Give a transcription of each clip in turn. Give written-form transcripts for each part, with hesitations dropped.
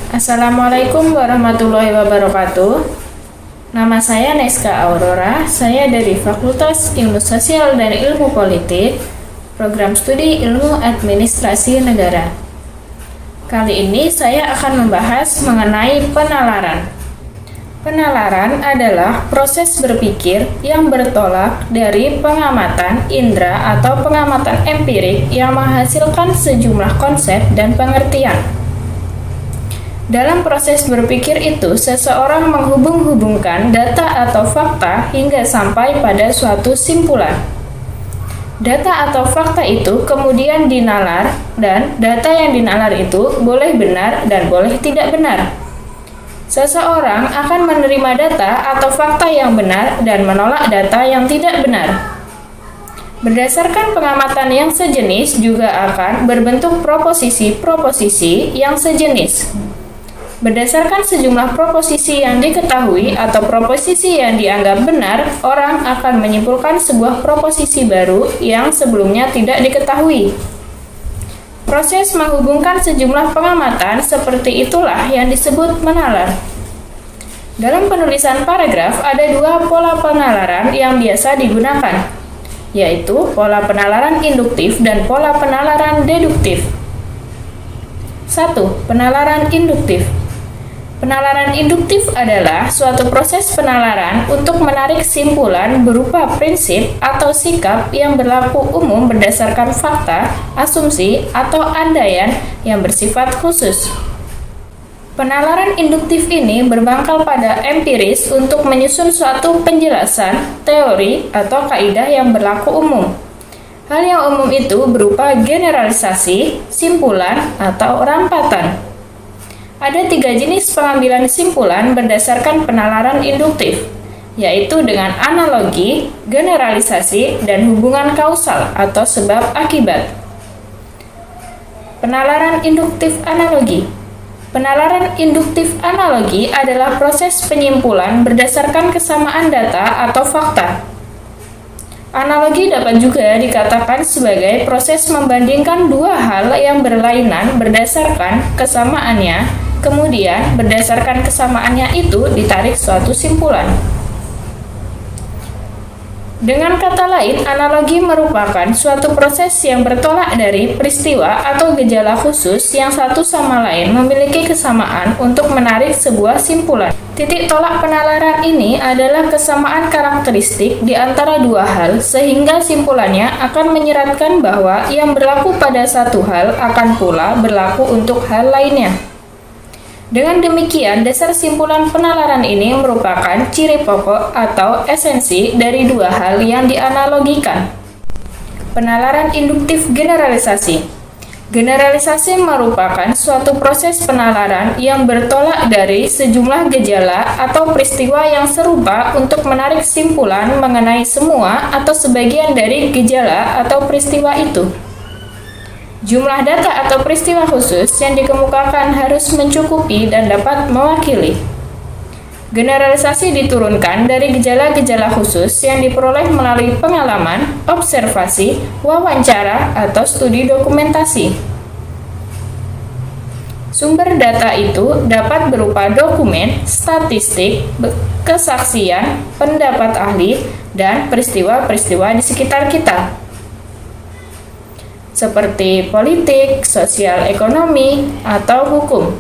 Assalamualaikum warahmatullahi wabarakatuh. Nama saya Neska Aurora, saya dari Fakultas Ilmu Sosial dan Ilmu Politik, Program Studi Ilmu Administrasi Negara. Kali ini saya akan membahas mengenai penalaran. Penalaran adalah proses berpikir yang bertolak dari pengamatan indera atau pengamatan empirik yang menghasilkan sejumlah konsep dan pengertian. Dalam proses berpikir itu, seseorang menghubung-hubungkan data atau fakta hingga sampai pada suatu simpulan. Data atau fakta itu kemudian dinalar, dan data yang dinalar itu boleh benar dan boleh tidak benar. Seseorang akan menerima data atau fakta yang benar dan menolak data yang tidak benar. Berdasarkan pengamatan yang sejenis juga akan berbentuk proposisi-proposisi yang sejenis. Berdasarkan sejumlah proposisi yang diketahui atau proposisi yang dianggap benar, orang akan menyimpulkan sebuah proposisi baru yang sebelumnya tidak diketahui. Proses menghubungkan sejumlah pengamatan seperti itulah yang disebut menalar. Dalam penulisan paragraf ada dua pola penalaran yang biasa digunakan, yaitu pola penalaran induktif dan pola penalaran deduktif. 1. Penalaran induktif. Penalaran induktif adalah suatu proses penalaran untuk menarik simpulan berupa prinsip atau sikap yang berlaku umum berdasarkan fakta, asumsi, atau andaian yang bersifat khusus. Penalaran induktif ini berbangkal pada empiris untuk menyusun suatu penjelasan, teori, atau kaidah yang berlaku umum. Hal yang umum itu berupa generalisasi, simpulan, atau rampatan. Ada 3 jenis pengambilan kesimpulan berdasarkan penalaran induktif, yaitu dengan analogi, generalisasi, dan hubungan kausal atau sebab akibat. Penalaran induktif analogi. Penalaran induktif analogi adalah proses penyimpulan berdasarkan kesamaan data atau fakta. Analogi dapat juga dikatakan sebagai proses membandingkan dua hal yang berlainan berdasarkan kesamaannya. Kemudian, berdasarkan kesamaannya itu ditarik suatu simpulan. Dengan kata lain, analogi merupakan suatu proses yang bertolak dari peristiwa atau gejala khusus yang satu sama lain memiliki kesamaan untuk menarik sebuah simpulan. Titik tolak penalaran ini adalah kesamaan karakteristik di antara dua hal, sehingga simpulannya akan menyeratkan bahwa yang berlaku pada satu hal akan pula berlaku untuk hal lainnya. Dengan demikian, dasar simpulan penalaran ini merupakan ciri pokok atau esensi dari dua hal yang dianalogikan. Penalaran induktif generalisasi. Generalisasi merupakan suatu proses penalaran yang bertolak dari sejumlah gejala atau peristiwa yang serupa untuk menarik simpulan mengenai semua atau sebagian dari gejala atau peristiwa itu. Jumlah data atau peristiwa khusus yang dikemukakan harus mencukupi dan dapat mewakili. Generalisasi diturunkan dari gejala-gejala khusus yang diperoleh melalui pengalaman, observasi, wawancara, atau studi dokumentasi. Sumber data itu dapat berupa dokumen, statistik, kesaksian, pendapat ahli, dan peristiwa-peristiwa di sekitar kita, seperti politik, sosial ekonomi, atau hukum.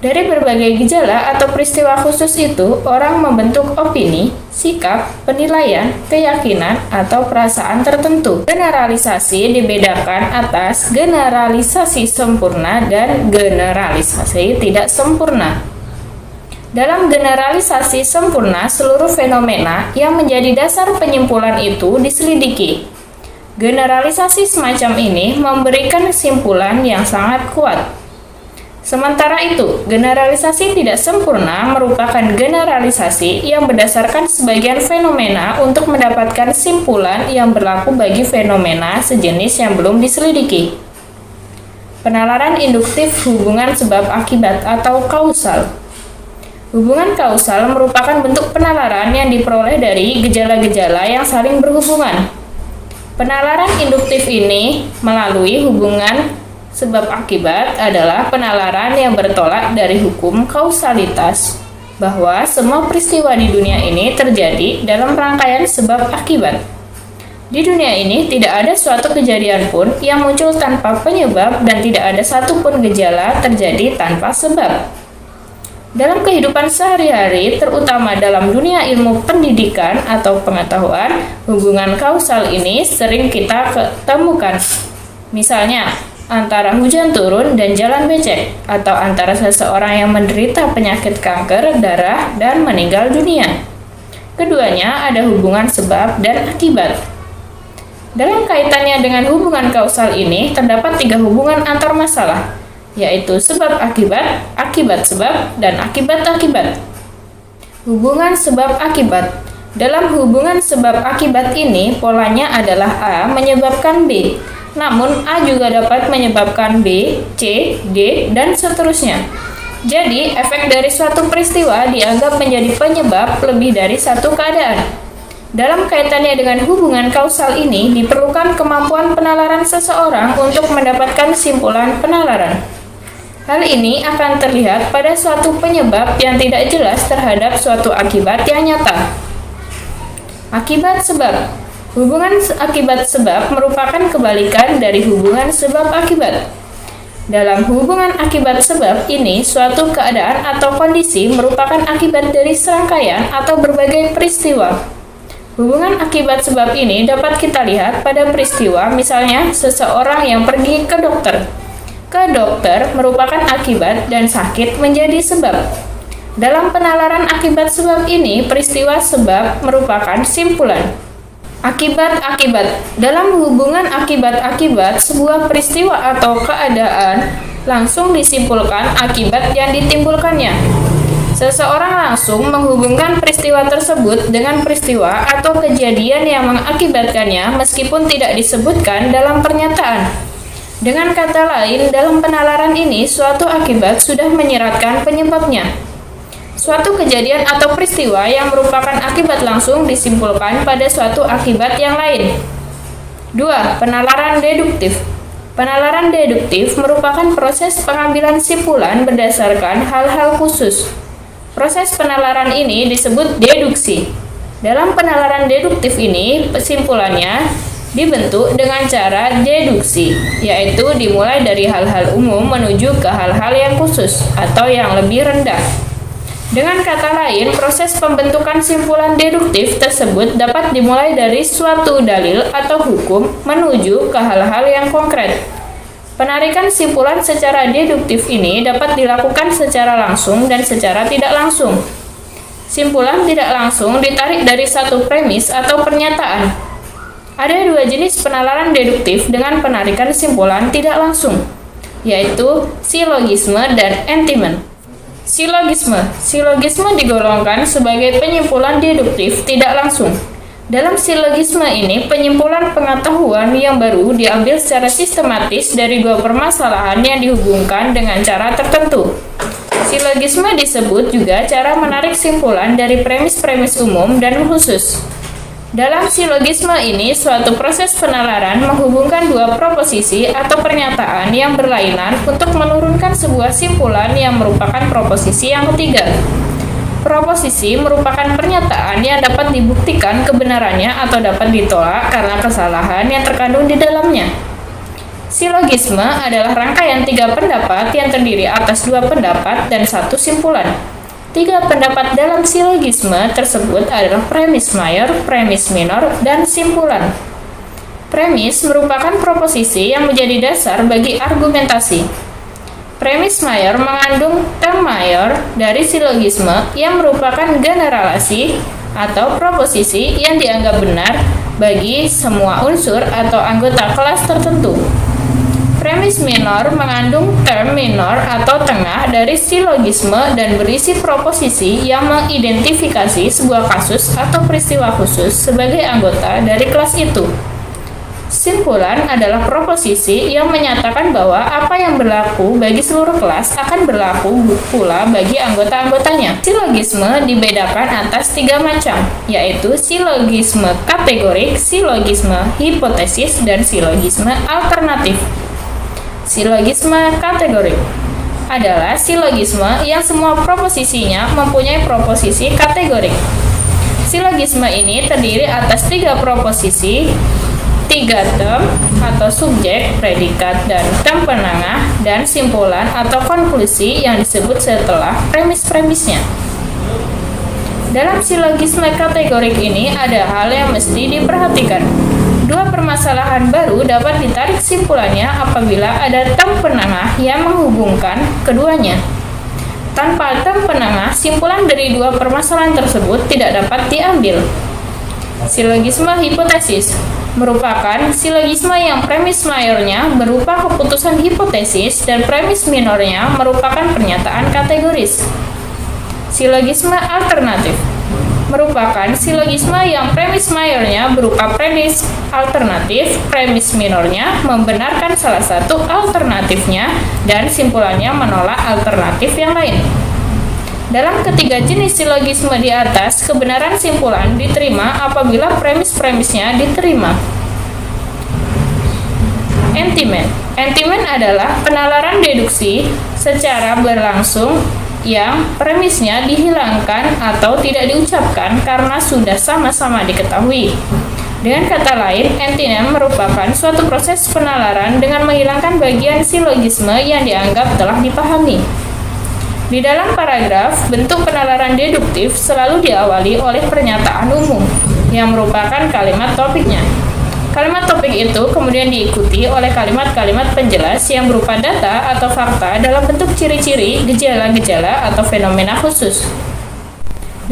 Dari berbagai gejala atau peristiwa khusus itu, orang membentuk opini, sikap, penilaian, keyakinan, atau perasaan tertentu. Generalisasi dibedakan atas generalisasi sempurna dan generalisasi tidak sempurna. Dalam generalisasi sempurna, seluruh fenomena yang menjadi dasar penyimpulan itu diselidiki. Generalisasi semacam ini memberikan kesimpulan yang sangat kuat. Sementara itu, generalisasi tidak sempurna merupakan generalisasi yang berdasarkan sebagian fenomena untuk mendapatkan kesimpulan yang berlaku bagi fenomena sejenis yang belum diselidiki. Penalaran induktif hubungan sebab akibat atau kausal. Hubungan kausal merupakan bentuk penalaran yang diperoleh dari gejala-gejala yang saling berhubungan. Penalaran induktif ini melalui hubungan Sebab akibat adalah penalaran yang bertolak dari hukum kausalitas, bahwa semua peristiwa di dunia ini terjadi dalam rangkaian sebab akibat. Di dunia ini tidak ada suatu kejadian pun yang muncul tanpa penyebab dan tidak ada satupun gejala terjadi tanpa sebab. Dalam kehidupan sehari-hari, terutama dalam dunia ilmu pendidikan atau pengetahuan, hubungan kausal ini sering kita ketemukan. Misalnya, antara hujan turun dan jalan becek, atau antara seseorang yang menderita penyakit kanker darah dan meninggal dunia. Keduanya ada hubungan sebab dan akibat. Dalam kaitannya dengan hubungan kausal ini, terdapat 3 hubungan antar masalah, yaitu sebab akibat, akibat sebab, dan akibat akibat. Hubungan sebab akibat. Dalam hubungan sebab akibat ini, polanya adalah A menyebabkan B, namun A juga dapat menyebabkan B, C, D, dan seterusnya. Jadi, efek dari suatu peristiwa dianggap menjadi penyebab lebih dari satu keadaan. Dalam kaitannya dengan hubungan kausal ini, diperlukan kemampuan penalaran seseorang untuk mendapatkan simpulan penalaran. Hal ini akan terlihat pada suatu penyebab yang tidak jelas terhadap suatu akibat yang nyata. Akibat sebab. Hubungan akibat sebab merupakan kebalikan dari hubungan sebab akibat. Dalam hubungan akibat sebab ini, suatu keadaan atau kondisi merupakan akibat dari serangkaian atau berbagai peristiwa. Hubungan akibat sebab ini dapat kita lihat pada peristiwa, misalnya seseorang yang pergi ke dokter. Ke dokter merupakan akibat dan sakit menjadi sebab. Dalam penalaran akibat sebab ini, peristiwa sebab merupakan simpulan. Akibat-akibat. Dalam hubungan akibat-akibat, sebuah peristiwa atau keadaan langsung disimpulkan akibat yang ditimbulkannya. Seseorang langsung menghubungkan peristiwa tersebut dengan peristiwa atau kejadian yang mengakibatkannya meskipun tidak disebutkan dalam pernyataan. Dengan kata lain, dalam penalaran ini, suatu akibat sudah menyiratkan penyebabnya. Suatu kejadian atau peristiwa yang merupakan akibat langsung disimpulkan pada suatu akibat yang lain. 2. Penalaran deduktif. Penalaran deduktif merupakan proses pengambilan simpulan berdasarkan hal-hal khusus. Proses penalaran ini disebut deduksi. Dalam penalaran deduktif ini, kesimpulannya dibentuk dengan cara deduksi, yaitu dimulai dari hal-hal umum menuju ke hal-hal yang khusus atau yang lebih rendah. Dengan kata lain, proses pembentukan simpulan deduktif tersebut dapat dimulai dari suatu dalil atau hukum menuju ke hal-hal yang konkret. Penarikan simpulan secara deduktif ini dapat dilakukan secara langsung dan secara tidak langsung. Simpulan tidak langsung ditarik dari satu premis atau pernyataan. Ada 2 jenis penalaran deduktif dengan penarikan simpulan tidak langsung, yaitu silogisme dan entimen. Silogisme digolongkan sebagai penyimpulan deduktif tidak langsung. Dalam silogisme ini, penyimpulan pengetahuan yang baru diambil secara sistematis dari 2 permasalahan yang dihubungkan dengan cara tertentu. Silogisme disebut juga cara menarik simpulan dari premis-premis umum dan khusus. Dalam silogisme ini, suatu proses penalaran menghubungkan 2 proposisi atau pernyataan yang berlainan untuk menurunkan sebuah simpulan yang merupakan proposisi yang ketiga. Proposisi merupakan pernyataan yang dapat dibuktikan kebenarannya atau dapat ditolak karena kesalahan yang terkandung di dalamnya. Silogisme adalah rangkaian 3 pendapat yang terdiri atas 2 pendapat dan 1 simpulan. 3 pendapat dalam silogisme tersebut adalah premis mayor, premis minor, dan simpulan. Premis merupakan proposisi yang menjadi dasar bagi argumentasi. Premis mayor mengandung term mayor dari silogisme yang merupakan generalisasi atau proposisi yang dianggap benar bagi semua unsur atau anggota kelas tertentu. Premis minor mengandung term minor atau tengah dari silogisme dan berisi proposisi yang mengidentifikasi sebuah kasus atau peristiwa khusus sebagai anggota dari kelas itu. Simpulan adalah proposisi yang menyatakan bahwa apa yang berlaku bagi seluruh kelas akan berlaku pula bagi anggota-anggotanya. Silogisme dibedakan atas 3 macam, yaitu silogisme kategorik, silogisme hipotesis, dan silogisme alternatif. Silogisme kategorik adalah silogisme yang semua proposisinya mempunyai proposisi kategorik. Silogisme ini terdiri atas 3 proposisi, 3 term atau subjek, predikat, dan term penengah, dan simpulan atau konklusi yang disebut setelah premis-premisnya. Dalam silogisme kategorik ini ada hal yang mesti diperhatikan. 2 permasalahan baru dapat ditarik simpulannya apabila ada term penengah yang menghubungkan keduanya. Tanpa term penengah, simpulan dari 2 permasalahan tersebut tidak dapat diambil. Silogisme hipotesis merupakan silogisme yang premis mayornya berupa keputusan hipotesis dan premis minornya merupakan pernyataan kategoris. Silogisme alternatif merupakan silogisme yang premis mayornya berupa premis alternatif, premis minornya membenarkan salah satu alternatifnya, dan simpulannya menolak alternatif yang lain. Dalam ketiga jenis silogisme di atas, kebenaran simpulan diterima apabila premis-premisnya diterima. Entimen. Entimen adalah penalaran deduksi secara berlangsung yang premisnya dihilangkan atau tidak diucapkan karena sudah sama-sama diketahui. Dengan kata lain, entimen merupakan suatu proses penalaran dengan menghilangkan bagian silogisme yang dianggap telah dipahami. Di dalam paragraf, bentuk penalaran deduktif selalu diawali oleh pernyataan umum yang merupakan kalimat topiknya. Kalimat topik itu kemudian diikuti oleh kalimat-kalimat penjelas yang berupa data atau fakta dalam bentuk ciri-ciri, gejala-gejala, atau fenomena khusus.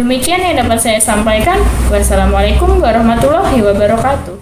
Demikian yang dapat saya sampaikan. Wassalamualaikum warahmatullahi wabarakatuh.